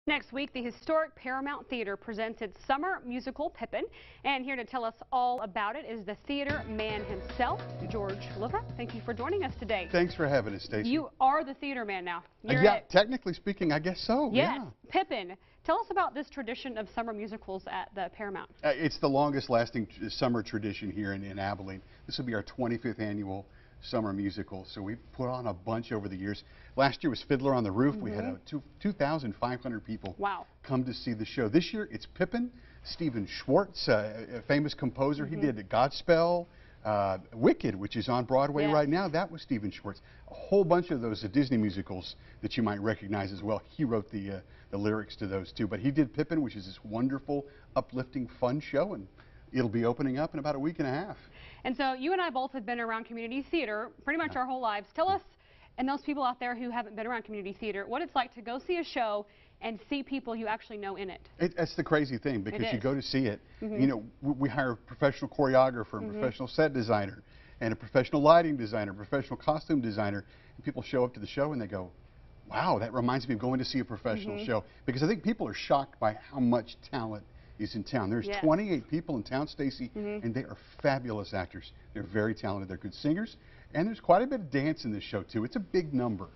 Next week, the historic Paramount Theatre presents its summer musical, Pippin. And here to tell us all about it is the theater man himself, George Lova. Thank you for joining us today. Thanks for having us, Stacey. You are the theater man now. Yeah, technically speaking, I guess so. Yes, Yeah. Pippin. Tell us about this tradition of summer musicals at the Paramount. It's the longest lasting summer tradition here in Abilene. This will be our 25th annual summer musical, so we've put on a bunch over the years. Last year was Fiddler on the Roof. We had 2,500 people come to see the show. This year it's Pippin. Stephen Schwartz, a famous composer, he did Godspell, Wicked, which is on Broadway right now. That was Stephen Schwartz. A whole bunch of those Disney musicals that you might recognize as well. He wrote the lyrics to those too. But he did Pippin, which is this wonderful, uplifting, fun show, and it'll be opening up in about a week and a half. And so you and I both have been around community theater pretty much our whole lives. Tell us, and those people out there who haven't been around community theater, what it's like to go see a show and see people you actually know in it. That's the crazy thing, because you go to see it, you know, we hire a professional choreographer, and professional set designer, and a professional lighting designer, professional costume designer, and people show up to the show and they go, wow, that reminds me of going to see a professional show. Because I think people are shocked by how much talent is in town. There's 28 people in town, Stacey, and they are fabulous actors. They're very talented. They're good singers, and there's quite a bit of dance in this show too. It's a big number.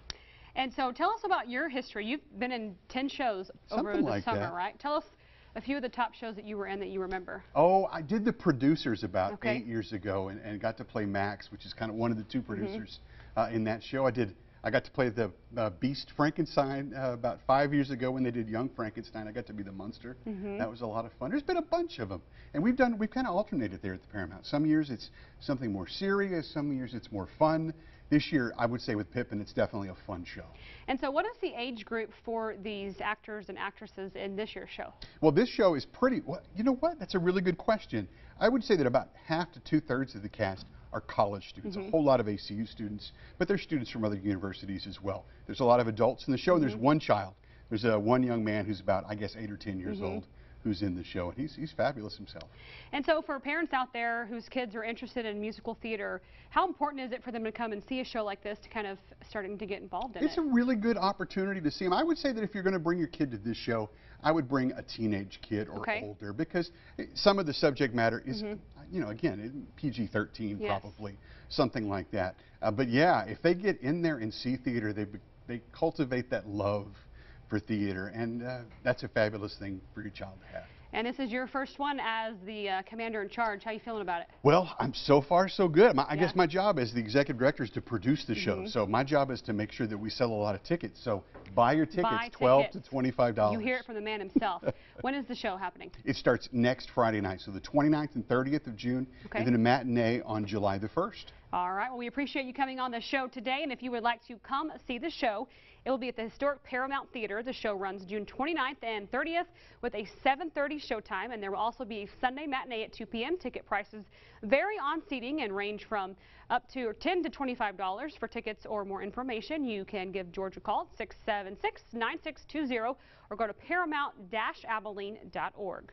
And so tell us about your history. You've been in 10 shows over the summer, right? Tell us a few of the top shows that you were in that you remember. Oh, I did The Producers about 8 years ago, and got to play Max, which is kind of one of the two producers in that show. I got to play the Beast Frankenstein about 5 years ago when they did Young Frankenstein. I got to be the monster. That was a lot of fun. There's been a bunch of them, and we've kind of alternated there at the Paramount. Some years it's something more serious, some years it's more fun. This year, I would say with Pippin, it's definitely a fun show. And so what is the age group for these actors and actresses in this year's show? Well, this show is pretty, well, you know what? That's a really good question. I would say that about half to 2/3 of the cast are college students, a whole lot of ACU students, but there's students from other universities as well. There's a lot of adults in the show, and there's one child. There's one young man who's about, I guess, 8 or 10 years old, who's in the show, and he's fabulous himself. And so for parents out there whose kids are interested in musical theater, how important is it for them to come and see a show like this to kind of starting to get involved in it? It's a really good opportunity to see them. I would say that if you're going to bring your kid to this show, I would bring a teenage kid or older, because some of the subject matter is, you know, again, PG-13 probably, something like that. But yeah, if they get in there and see theater, they cultivate that love for theater, and that's a fabulous thing for your child to have. And this is your first one as the commander in charge. How are you feeling about it? Well, I'm so far so good. I guess my job as the executive director is to produce the show. So my job is to make sure that we sell a lot of tickets. So buy your tickets, $12 to $25. You hear it from the man himself. When is the show happening? It starts next Friday night, so the 29th and 30th of June, and then a matinee on July the 1st. All right. Well, we appreciate you coming on the show today, and if you would like to come see the show, it will be at the historic Paramount Theatre. The show runs June 29th and 30th with a 7:30 showtime, and there will also be a Sunday matinee at 2 p.m. Ticket prices vary on seating and range from up to $10 to $25. For tickets or more information, you can give George a call at 676-9620 or go to paramount-abilene.org.